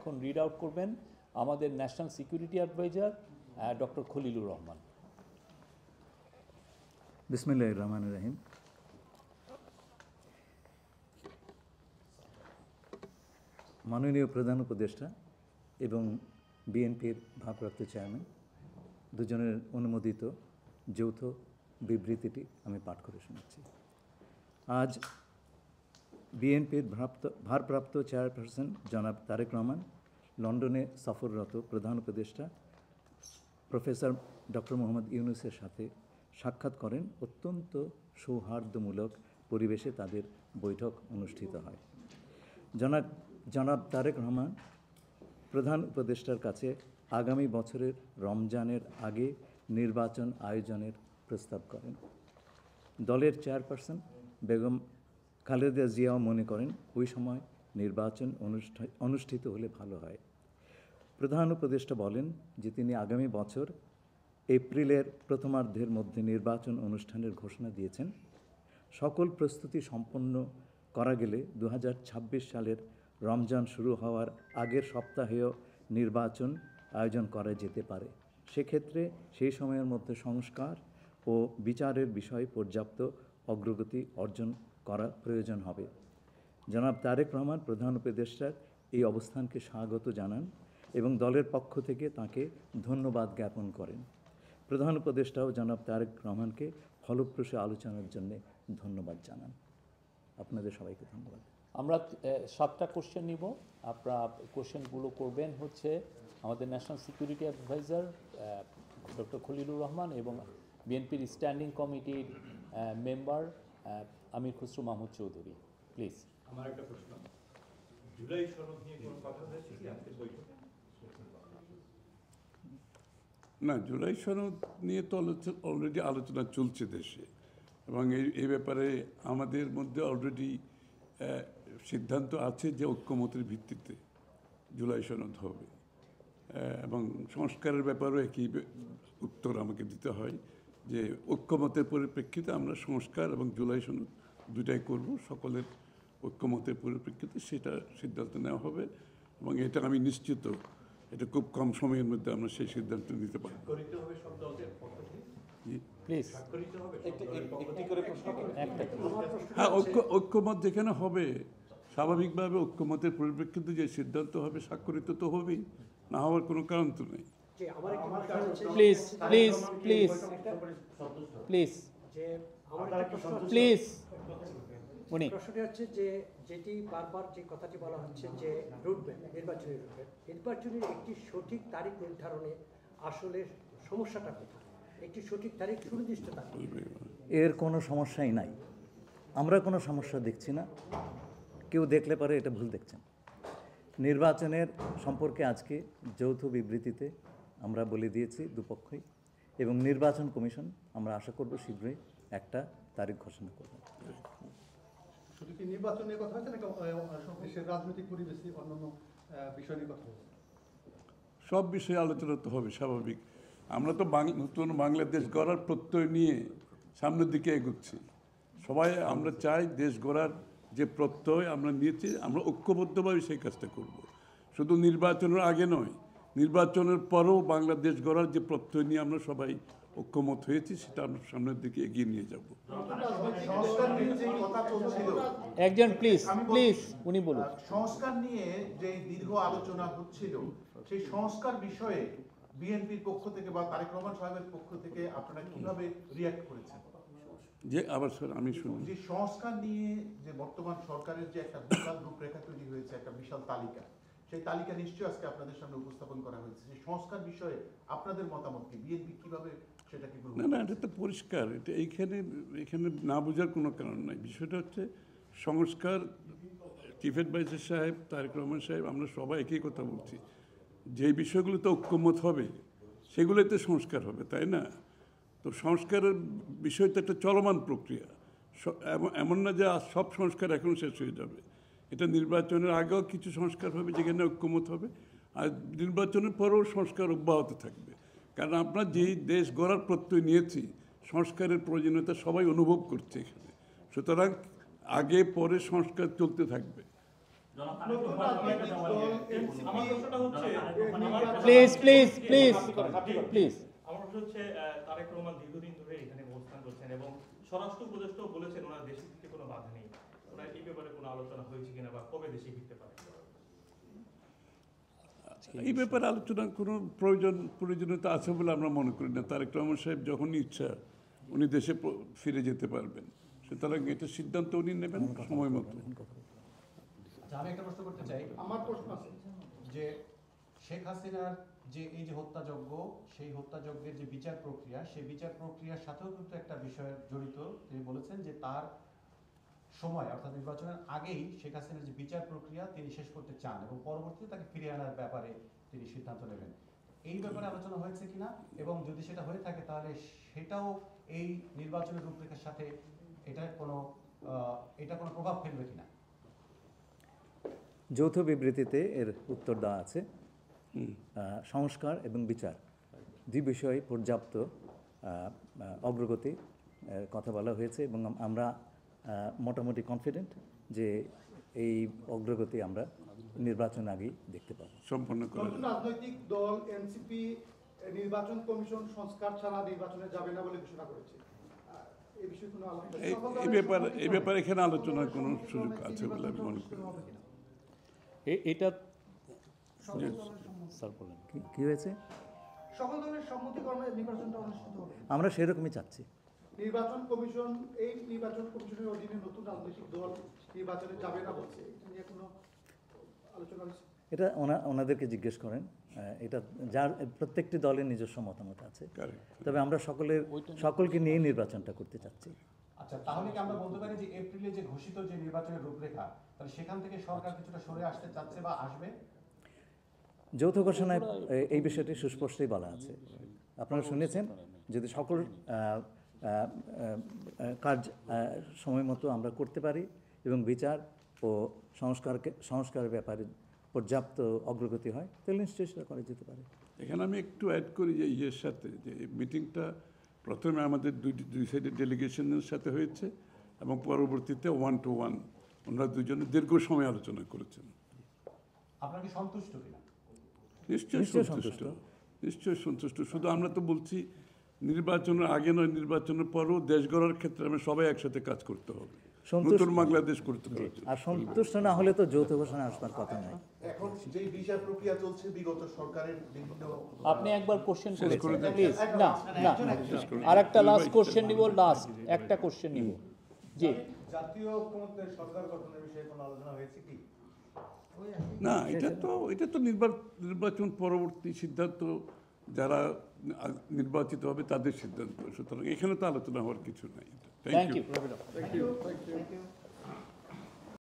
এখন read out করবেন আমাদের national security adviser doctor Khalilur Rahman. বিসমিল্লাহির রহমানির রহিম। মাননীয় প্রধান উপদেষ্টা এবং বিএনপির ভারপ্রাপ্ত চেয়ারম্যান দুজনের অনুমোদিত যৌথ বিবৃতিটি আমি পাঠ করে শোনাচ্ছি। আজ বিএনপির ভারপ্রাপ্ত চেয়ারপারসন জনাব তারেক রহমান লন্ডনে সফররত প্রধান উপদেষ্টা প্রফেসর ডক্টর মোহাম্মদ ইউনূসের সাথে সাক্ষাৎ করেন। অত্যন্ত সৌহার্দ্যমূলক পরিবেশে তাদের বৈঠক অনুষ্ঠিত হয়। জনাব তারেক রহমান প্রধান উপদেষ্টার কাছে আগামী বছরের রমজানের আগে নির্বাচন আয়োজনের প্রস্তাব করেন। দলের চেয়ারপারসন বেগম খালেদা জিয়াও মনে করেন ওই সময় নির্বাচন অনুষ্ঠিত হলে ভালো হয়। প্রধান উপদেষ্টা বলেন যে তিনি আগামী বছর এপ্রিলের প্রথমার্ধের মধ্যে নির্বাচন অনুষ্ঠানের ঘোষণা দিয়েছেন। সকল প্রস্তুতি সম্পন্ন করা গেলে 2026 সালের রমজান শুরু হওয়ার আগের সপ্তাহেও নির্বাচন আয়োজন করা যেতে পারে। সেক্ষেত্রে সেই সময়ের মধ্যে সংস্কার ও বিচারের বিষয়ে পর্যাপ্ত অগ্রগতি অর্জন করা প্রয়োজন হবে। জনাব তারেক রহমান প্রধান উপদেষ্টার এই অবস্থানকে স্বাগত জানান এবং দলের পক্ষ থেকে তাকে ধন্যবাদ জ্ঞাপন করেন। প্রধান উপদেষ্টাও জনাব তারেক রহমানকে ফলপ্রসূ আলোচনার জন্য ধন্যবাদ জানান। আপনাদের সবাইকে ধন্যবাদ। আমরা 7টা কোশ্চেন নিব। আপনারা কোশ্চেনগুলো করবেন হচ্ছে আমাদের national security adviser doctor Khalilur Rahman এবং বিএনপির স্ট্যান্ডিং কমিটির মেম্বার আমির খসরু মাহমুদ চৌধুরী। প্লিজ। আমার একটা প্রশ্ন, জুলাই সনদ নিয়ে কোনো কথা হয়েছে কি আজকের বৈঠকে? না, জুলাই সনদ নিয়ে তো অলরেডি আলোচনা চলছে দেশে, এবং এই ব্যাপারে আমাদের মধ্যে অলরেডি সিদ্ধান্ত আছে যে ঐক্যমতের ভিত্তিতে জুলাই সনদ হবে, এবং সংস্কারের ব্যাপারেও একই উত্তর আমাকে দিতে হয় যে ঐক্যমতের পরিপ্রেক্ষিতে আমরা সংস্কার এবং জুলাই সনদ দুটাই করব। সকলের ঐক্যমতের পরিপ্রেক্ষিতে সেটা সিদ্ধান্ত নেওয়া হবে, এবং এটা আমি নিশ্চিত এটা খুব কম সময়ের মধ্যে আমরা সেই সিদ্ধান্ত নিতে পারব। হ্যাঁ, ঐক্যমত যেখানে হবে স্বাভাবিকভাবে ঐক্যমতের পরিপ্রেক্ষিতে যে সিদ্ধান্ত হবে স্বাক্ষরিত তো হবেই, না হওয়ার কোনো কারণ তো নেই। Please please please please please. উনি প্রশ্নটি হচ্ছে যে যেটি বারবার যে কথাটি বলা হচ্ছে যে রুটম্যাপ, নির্বাচনী রুটম্যাপ, নির্বাচনের একটি সঠিক তারিখ নির্ধারণে আসলে সমস্যাটা কোথায়? একটি সঠিক তারিখ সুনির্দিষ্ট তারিখ। এর কোনো সমস্যাই নাই, আমরা কোনো সমস্যা দেখছি না। কেউ দেখলে পারে এটা ভুল দেখছেন। নির্বাচনের সম্পর্কে আজকে যৌথ বিবৃতিতে আমরা বলে দিয়েছি দুপক্ষই, এবং নির্বাচন কমিশন আমরা আশা করব শীঘ্রই একটা তারিখ ঘোষণা করবে। শুধু কি নির্বাচনের কথা হচ্ছে নাকি দেশের রাজনৈতিক পরিবেশে অন্যান্য বিষয় নিয়ে কথা হচ্ছে? সব বিষয়ে আলোচনা তো হবে স্বাভাবিক। আমরা তো নতুন বাংলাদেশ গড়ার প্রত্যয় নিয়ে সামনের দিকে এগোচ্ছি। সবাই আমরা চাই দেশ গড়ার যে প্রত্যয় আমরা নিয়েছি, আমরা ঐক্যবদ্ধভাবে সেই কাজটা করব। শুধু নির্বাচনের আগে নয়, নির্বাচনের পরেও বাংলাদেশ গড়ার যে প্রত্যয় নিয়ে আমরা সবাই ঐক্যমত হয়েছি, সেটা আমরা সামনের দিকে এগিয়ে নিয়ে যাব। একজন প্লিজ প্লিজ উনি বলুন। সংস্কার নিয়ে যে দীর্ঘ আলোচনা হচ্ছিল, সেই সংস্কার বিষয়ে বিএনপির পক্ষ থেকে বা তারেক রহমান সাহেবের পক্ষ থেকে আপনারা কিভাবে রিঅ্যাক্ট করেছেন? যে আবার স্যার আমি শুনি, যে সংস্কার নিয়ে যে বর্তমান সরকারের যে একটা বিশাল রূপরেখা তৈরি হয়েছে, একটা বিশাল তালিকা, সেই তালিকা নিশ্চয়ই আজকে আপনাদের সামনে উপস্থাপন করা হয়েছে। সেই সংস্কার বিষয়ে আপনাদের মতামত কি? বিএনপি কিভাবে সেটাকে গ্রহণ? না, এটা তো পরিষ্কার। এটা এখানে না বোঝার কোনো কারণ নাই। বিষয়টা হচ্ছে সংস্কার। চিফ অ্যাডভাইজার সাহেব, তারেক রহমান সাহেব, আমরা সবাই একই কথা বলছি। যে বিষয়গুলোতে ঐক্যমত হবে সেগুলোতে সংস্কার হবে, তাই না? তো সংস্কারের বিষয়টা একটা চলমান প্রক্রিয়া। এমন না যে সব সংস্কার এখন শেষ হয়ে যাবে। এটা নির্বাচনের আগেও কিছু সংস্কার হবে যেখানে ঐক্যমত হবে, আর নির্বাচনের পরেও সংস্কার অব্যাহত থাকবে। কারণ আমরা যেই দেশ গড়ার প্রত্যয় নিয়েছি, সংস্কারের প্রয়োজনীয়তা সবাই অনুভব করছে এখানে। সুতরাং আগে পরে সংস্কার চলতে থাকবে। নতুন রাজনৈতিক দল আমার প্রশ্নটা হচ্ছে প্লিজ প্লিজ প্লিজ প্লিজ আমার প্রশ্ন হচ্ছে তারেক রহমান দীর্ঘদিন ধরে এখানে অবস্থান করছেন এবং স্বরাষ্ট্র উপদেষ্টাও বলেছেন ওনার দেশে ফিরতে কোনো বাধা নেই। ওনার এই ব্যাপারে কোনো আলোচনা হয়েছে কিনা বা কবে দেশে ফিরতে পারে? এই ব্যাপারে আলোচনার কোনো প্রয়োজনীয়তা আছে বলে আমরা মনে করি না। তারেক রহমান সাহেব যখন ইচ্ছা উনি দেশে ফিরে যেতে পারবেন, সুতরাং এটা সিদ্ধান্ত উনি নেবেন সময় মতো। আচ্ছা, আমি একটা প্রশ্ন করতে চাই। আমার প্রশ্ন আছে যে শেখ হাসিনার যে এই যে হত্যাযজ্ঞ, সেই হত্যাযজ্ঞের যে বিচার প্রক্রিয়া, সেই বিচার প্রক্রিয়ার সাথেও কিন্তু একটা বিষয় জড়িত। তিনি বলেছেন যে তার সময় অর্থাৎ নির্বাচনের আগেই শেখ হাসিনার যে বিচার প্রক্রিয়া তিনি শেষ করতে চান এবং পরবর্তীতে তাকে ফিরিয়ে আনার ব্যাপারে তিনি সিদ্ধান্ত নেবেন। এই ব্যাপারে আলোচনা হয়েছে কিনা, এবং যদি সেটা হয়ে থাকে তাহলে সেটাও এই নির্বাচনের রূপরেখার সাথে এটা কোনো প্রভাব ফেলবে কিনা? যৌথ বিবৃতিতে এর উত্তর দেওয়া আছে। সংস্কার এবং বিচার দুই বিষয়ে পর্যাপ্ত অগ্রগতি কথা বলা হয়েছে এবং আমরা মোটামুটি কনফিডেন্ট যে এই অগ্রগতি আমরা নির্বাচন আগেই দেখতে পাবো। সম্পন্ন করা নতুন রাজনৈতিক দল এনসিপি নির্বাচন কমিশন সংস্কার ছাড়া নির্বাচনে যাবে না বলে ঘোষণা করেছে। এই বিষয়ে কোনো আলোচনা এই ব্যাপারে এখানে আলোচনার কোনো সুযোগ আছে বলে আমি মনে করি না। এটা স্যার বলেন। কি হয়েছে? সকল দলের সম্মতিক্রমে নির্বাচনটা অনুষ্ঠিত হবে। আমরা সেরকমই চাচ্ছি। নির্বাচন কমিশন এই নির্বাচন কমিশনের অধীনে নতুন রাজনৈতিক দল নির্বাচনে যাবে না বলছে, এটা নিয়ে কোনো আলোচনা হয়েছে? এটা ওনাদেরকে জিজ্ঞেস করেন। এটা যার প্রত্যেকটি দলের নিজস্ব মতামত আছে, তবে আমরা সকলকে নিয়ে নির্বাচনটা করতে চাচ্ছি। আচ্ছা, তাহলে কি আমরা বলতে পারি যে এপ্রিলে যে ঘোষিত যে নির্বাচনের রূপরেখা, তাহলে সেখান থেকে সরকার কিছুটা সরে আসতে চাচ্ছে বা আসবে? যৌথ ঘোষণায় এই বিষয়টি সুস্পষ্টই বলা আছে। আপনারা শুনেছেন, যদি সকল কাজ সময় মতো আমরা করতে পারি এবং বিচার ও সংস্কারের ব্যাপারে পর্যাপ্ত অগ্রগতি হয়, তাহলে নিশ্চয়ই সেটা করা যেতে পারে। এখানে আমি একটু অ্যাড করি যে ইয়ের সাথে যে মিটিংটা প্রথমে আমাদের দুই সাইডের ডেলিগেশনের সাথে হয়েছে এবং পরবর্তীতে 1-to-1 ওনারা দুজনে দীর্ঘ সময় আলোচনা করেছেন। আপনারা কি সন্তুষ্ট কিনা? নিশ্চয়ই সন্তুষ্ট, নিশ্চয়ই সন্তুষ্ট। শুধু আমরা তো বলছি নির্বাচনের আগে নয়, নির্বাচনের পরও দেশ গড়ার ক্ষেত্রে আমরা সবাই একসাথে কাজ করতে হবে, নতুন বাংলাদেশ করতে হবে। আর সন্তুষ্ট না হলে তো যৌথ ঘোষণা আসবার কথা নয়। এখন যে বিচার প্রক্রিয়া চলছে বিগত সরকারের বিভিন্ন, আপনি একবার কোশ্চেন করেছেন প্লিজ। না না, আর একটা লাস্ট কোশ্চেন নিব, লাস্ট একটা কোশ্চেন নিব। জি, জাতীয় ঐক্যমত্যের সরকার গঠনের বিষয়ে কোনো আলোচনা হয়েছে কি? না, এটা তো নির্বাচন পরবর্তী সিদ্ধান্ত, যারা নির্বাচিত হবে তাদের সিদ্ধান্ত। সুতরাং এখানে তো আলোচনা হওয়ার কিছু নাই। Thank you. Thank you.